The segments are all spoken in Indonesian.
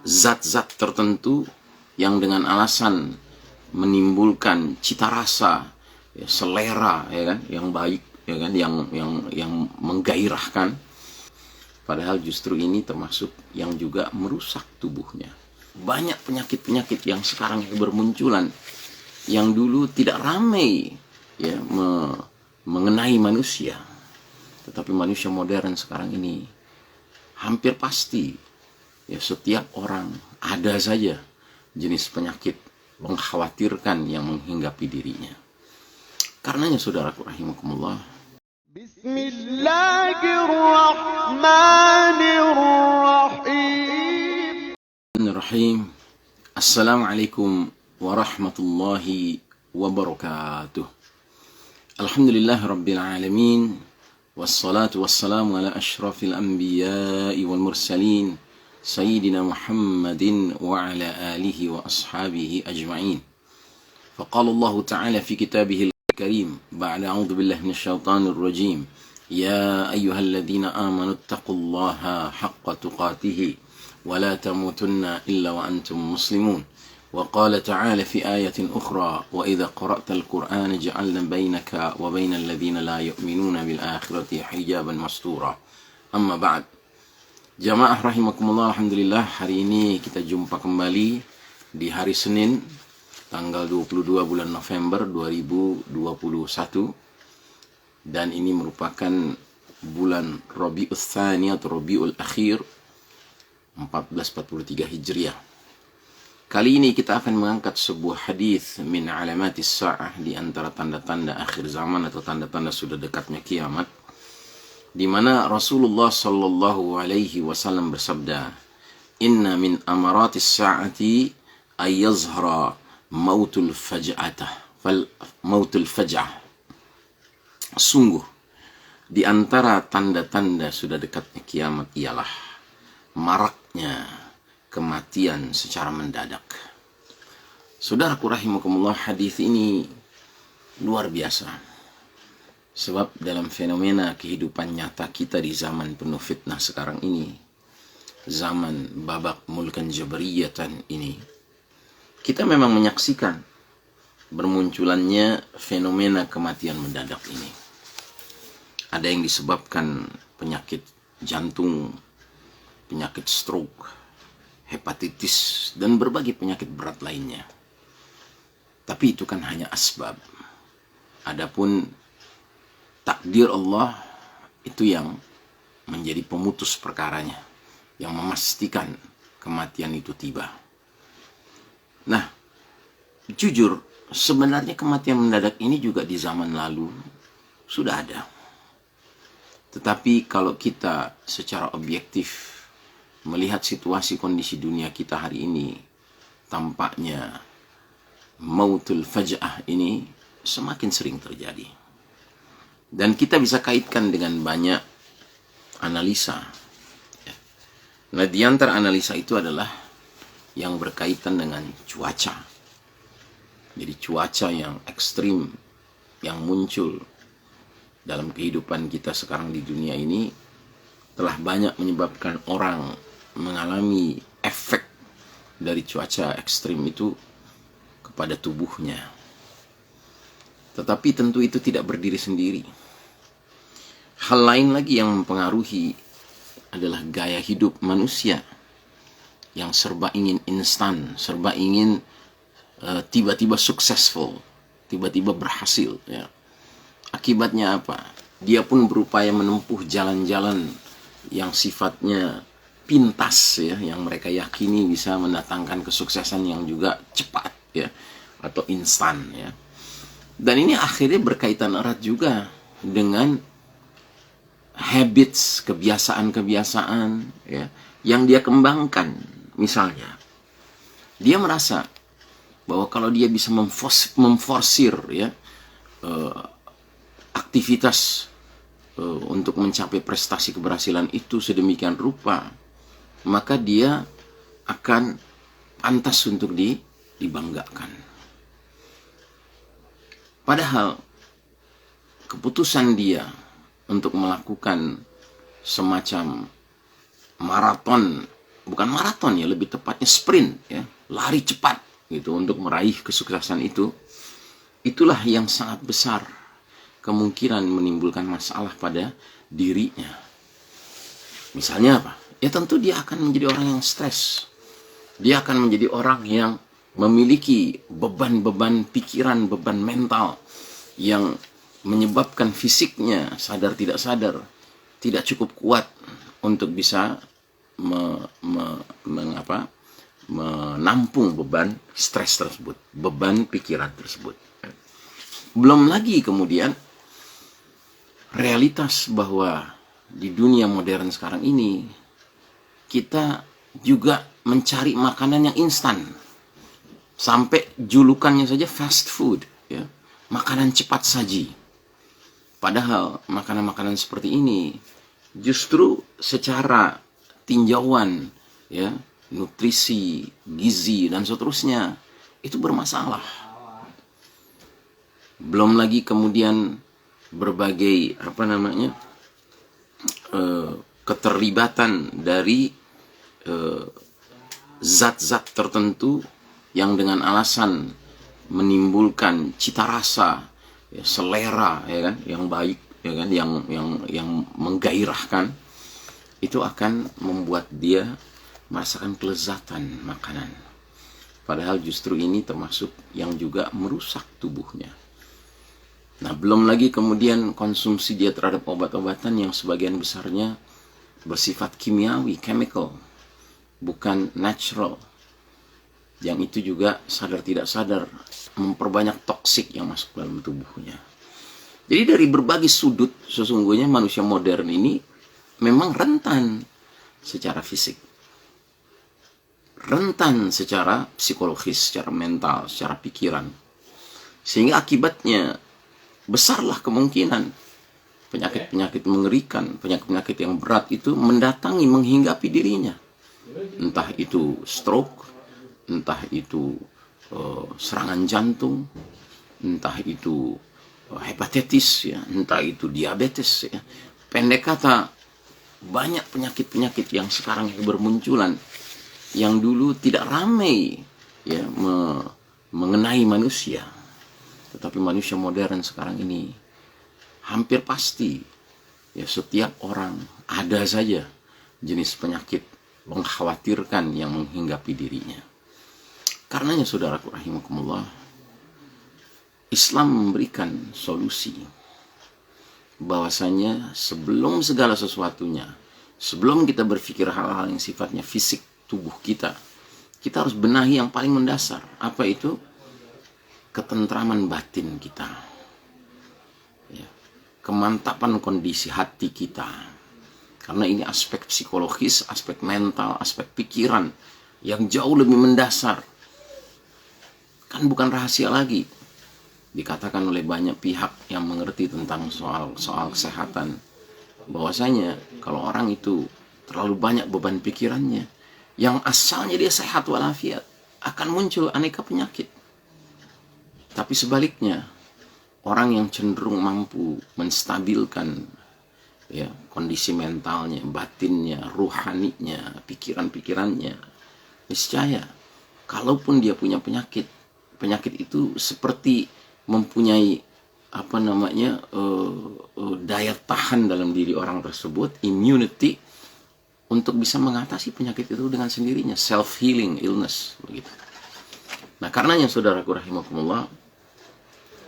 zat-zat tertentu yang dengan alasan menimbulkan cita rasa, ya, selera, ya kan, yang baik, ya kan, yang menggairahkan. Padahal justru ini termasuk yang juga merusak tubuhnya. Banyak penyakit-penyakit yang sekarang bermunculan yang dulu tidak ramai, ya, mengenai manusia. Tetapi manusia modern sekarang ini hampir pasti, ya, setiap orang ada saja jenis penyakit mengkhawatirkan yang menghinggapi dirinya. Karenanya saudaraku rahimakumullah, Bismillahirrahmanirrahim. Assalamualaikum warahmatullahi wabarakatuh. Alhamdulillah rabbil alamin. Wassalatu wassalamu ala ashrafil anbiya'i wal mursalin Sayyidina Muhammadin wa ala alihi wa ashabihi ajma'in. Faqala Allah Ta'ala fi kitabihil karim ba'da a'udhu billahi minasyaitanir rajim. Ya ayyuhalladzina amanu taqullaha haqqa tuqatihi wa la tamutunna illa wa antum muslimun. وقال تعالى في آية أخرى وإذا قرأت القرآن جعلنا بينك وبين الذين لا يؤمنون بالآخرة حجابا مستورا. أما بعد, jamaah rahimakumullah, alhamdulillah, hari ini kita jumpa kembali di hari Senin tanggal 22 bulan November 2021, dan ini merupakan bulan Rabiul Tsani atau Rabiul Akhir 1443 Hijriah. Kali ini kita akan mengangkat sebuah hadis min alamatis sa'ah, di antara tanda-tanda akhir zaman atau tanda-tanda sudah dekatnya kiamat, di mana Rasulullah sallallahu alaihi wasallam bersabda, "Inna min amaratis sa'ati ay yazhara mautul faj'ah." Sungguh di antara tanda-tanda sudah dekatnya kiamat ialah maraknya kematian secara mendadak. Saudaraku rahimakumullah, hadis ini luar biasa. Sebab dalam fenomena kehidupan nyata kita di zaman penuh fitnah sekarang ini, zaman babak mulkan jabariyatan ini, kita memang menyaksikan bermunculannya fenomena kematian mendadak ini. Ada yang disebabkan penyakit jantung, penyakit stroke, hepatitis, dan berbagai penyakit berat lainnya. Tapi itu kan hanya asbab. Adapun takdir Allah itu yang menjadi pemutus perkaranya, yang memastikan kematian itu tiba. Nah, jujur, sebenarnya kematian mendadak ini juga di zaman lalu sudah ada. Tetapi kalau kita secara objektif melihat situasi kondisi dunia kita hari ini, tampaknya mautul faj'ah ini semakin sering terjadi. Dan kita bisa kaitkan dengan banyak analisa. Nah, di antara analisa itu adalah yang berkaitan dengan cuaca. Jadi cuaca yang ekstrim yang muncul dalam kehidupan kita sekarang di dunia ini telah banyak menyebabkan orang mengalami efek dari cuaca ekstrim itu kepada tubuhnya. Tetapi tentu itu tidak berdiri sendiri. Hal lain lagi yang mempengaruhi adalah gaya hidup manusia yang serba ingin instan, serba ingin tiba-tiba successful, tiba-tiba berhasil, ya. Akibatnya apa? Dia pun berupaya menempuh jalan-jalan yang sifatnya pintas, ya, yang mereka yakini bisa mendatangkan kesuksesan yang juga cepat, ya, atau instan, ya. Dan ini akhirnya berkaitan erat juga dengan habits, kebiasaan-kebiasaan, ya, yang dia kembangkan. Misalnya, dia merasa bahwa kalau dia bisa memforsir, ya, aktivitas untuk mencapai prestasi keberhasilan itu sedemikian rupa, maka dia akan pantas untuk dibanggakan. Padahal keputusan dia untuk melakukan semacam maraton bukan maraton ya, lebih tepatnya sprint ya, lari cepat gitu untuk meraih kesuksesan itu, itulah yang sangat besar kemungkinan menimbulkan masalah pada dirinya. Misalnya apa? Ya tentu dia akan menjadi orang yang stres. Dia akan menjadi orang yang memiliki beban-beban pikiran, beban mental yang menyebabkan fisiknya sadar tidak sadar tidak cukup kuat untuk bisa menampung beban stres tersebut, beban pikiran tersebut. Belum lagi kemudian realitas bahwa di dunia modern sekarang ini kita juga mencari makanan yang instan. Sampai julukannya saja fast food ya, makanan cepat saji. Padahal makanan-makanan seperti ini justru secara tinjauan ya, nutrisi, gizi dan seterusnya itu bermasalah. Belum lagi kemudian berbagai keterlibatan dari zat-zat tertentu yang dengan alasan menimbulkan cita rasa, ya, selera, ya kan, yang baik, ya kan, yang menggairahkan, itu akan membuat dia merasakan kelezatan makanan. Padahal justru ini termasuk yang juga merusak tubuhnya. Nah, belum lagi kemudian konsumsi dia terhadap obat-obatan yang sebagian besarnya bersifat kimiawi, chemical, bukan natural. Yang itu juga sadar tidak sadar memperbanyak toksik yang masuk dalam tubuhnya. Jadi dari berbagai sudut sesungguhnya manusia modern ini memang rentan secara fisik, rentan secara psikologis, secara mental, secara pikiran. Sehingga akibatnya besarlah kemungkinan penyakit-penyakit mengerikan, penyakit-penyakit yang berat itu mendatangi, menghinggapi dirinya. Entah itu stroke, entah itu serangan jantung, entah itu hepatitis, ya, entah itu diabetes. Ya. Pendek kata, banyak penyakit-penyakit yang sekarang bermunculan, yang dulu tidak ramai ya, mengenai manusia. Tetapi manusia modern sekarang ini hampir pasti ya, setiap orang ada saja jenis penyakit mengkhawatirkan yang menghinggapi dirinya. Karenanya saudaraku rahimakumullah, Islam memberikan solusi bahwasanya sebelum segala sesuatunya, sebelum kita berpikir hal-hal yang sifatnya fisik tubuh kita, kita harus benahi yang paling mendasar. Apa itu? Ketentraman batin kita, ya, kemantapan kondisi hati kita. Karena ini aspek psikologis, aspek mental, aspek pikiran yang jauh lebih mendasar. Kan bukan rahasia lagi, dikatakan oleh banyak pihak yang mengerti tentang soal kesehatan, bahwasanya kalau orang itu terlalu banyak beban pikirannya, yang asalnya dia sehat walafiat, akan muncul aneka penyakit. Tapi sebaliknya, orang yang cenderung mampu menstabilkan ya, kondisi mentalnya, batinnya, ruhaninya, pikiran-pikirannya, niscaya kalaupun dia punya penyakit, penyakit itu seperti mempunyai daya tahan dalam diri orang tersebut, immunity, untuk bisa mengatasi penyakit itu dengan sendirinya, self healing illness begitu. Nah, karenanya saudaraku rahimakumullah,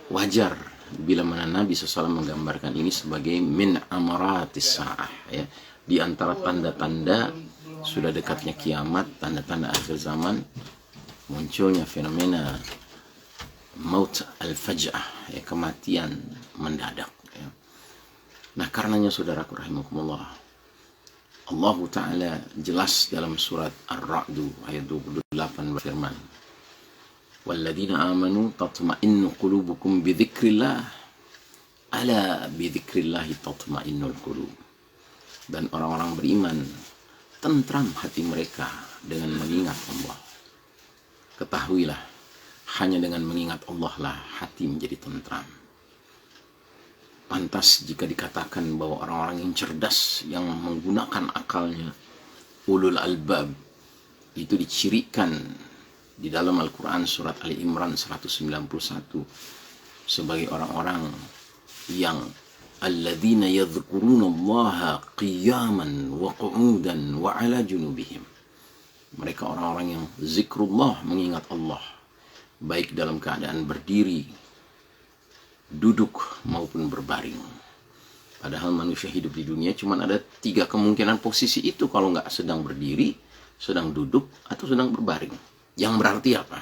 wajar bila mana Nabi SAW menggambarkan ini sebagai min amaratis sa'ah, ya, di antara tanda-tanda sudah dekatnya kiamat, tanda-tanda akhir zaman, munculnya fenomena maut al-faj'ah, ya, kematian mendadak. Ya. Nah, karenanya saudaraku rahimakumullah, Allah Ta'ala jelas dalam surat Ar-Ra'du ayat 28 berfirman, walladzina amanu tatma'innu qulubukum bidzikrillah, ala bidzikrillahi tatma'innul qulub. Dan orang-orang beriman tentram hati mereka dengan mengingat Allah. Ketahuilah, hanya dengan mengingat Allah lah hati menjadi tentram. Pantas jika dikatakan bahwa orang-orang yang cerdas, yang menggunakan akalnya, ulul albab, itu dicirikan di dalam Al-Quran surat Ali Imran 191 sebagai orang-orang yang alladzina yadhkuruna Allaha qiyaman wa qu'udan wa ala junubihim. Mereka orang-orang yang zikrullah, mengingat Allah, baik dalam keadaan berdiri, duduk, maupun berbaring. Padahal manusia hidup di dunia cuma ada 3 kemungkinan posisi itu, kalau nggak sedang berdiri, sedang duduk, atau sedang berbaring. Yang berarti apa?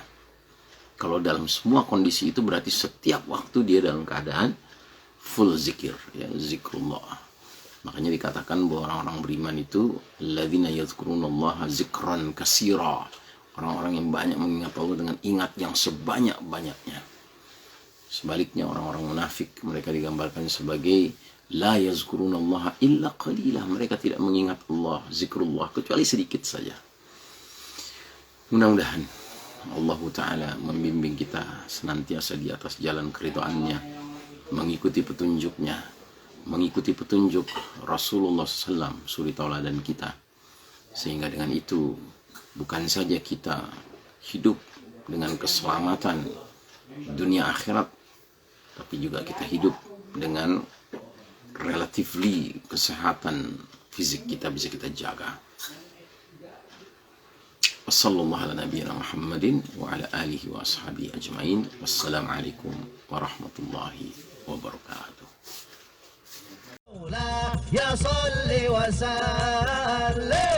Kalau dalam semua kondisi itu berarti setiap waktu dia dalam keadaan full zikir, ya, zikrullah. Makanya dikatakan bahwa orang-orang beriman itu alladzina yadhkurunallaha zikran katsira. Orang-orang yang banyak mengingat Allah dengan ingat yang sebanyak-banyaknya. Sebaliknya orang-orang munafik, mereka digambarkan sebagai la yazkurunallaha illa qalila. Mereka tidak mengingat Allah, zikrullah, kecuali sedikit saja. Mudah-mudahan Allah Ta'ala membimbing kita senantiasa di atas jalan keridhaannya, mengikuti petunjuknya, mengikuti petunjuk Rasulullah SAW, suri tauladan kita. Sehingga dengan itu bukan saja kita hidup dengan keselamatan dunia akhirat, tapi juga kita hidup dengan relatively kesehatan fisik kita bisa kita jaga. Wassallallahu ala nabiyyina Muhammadin wa ala alihi wa ashabihi ajmain. Wassalamualaikum warahmatullahi wabarakatuh. يا صل وسلم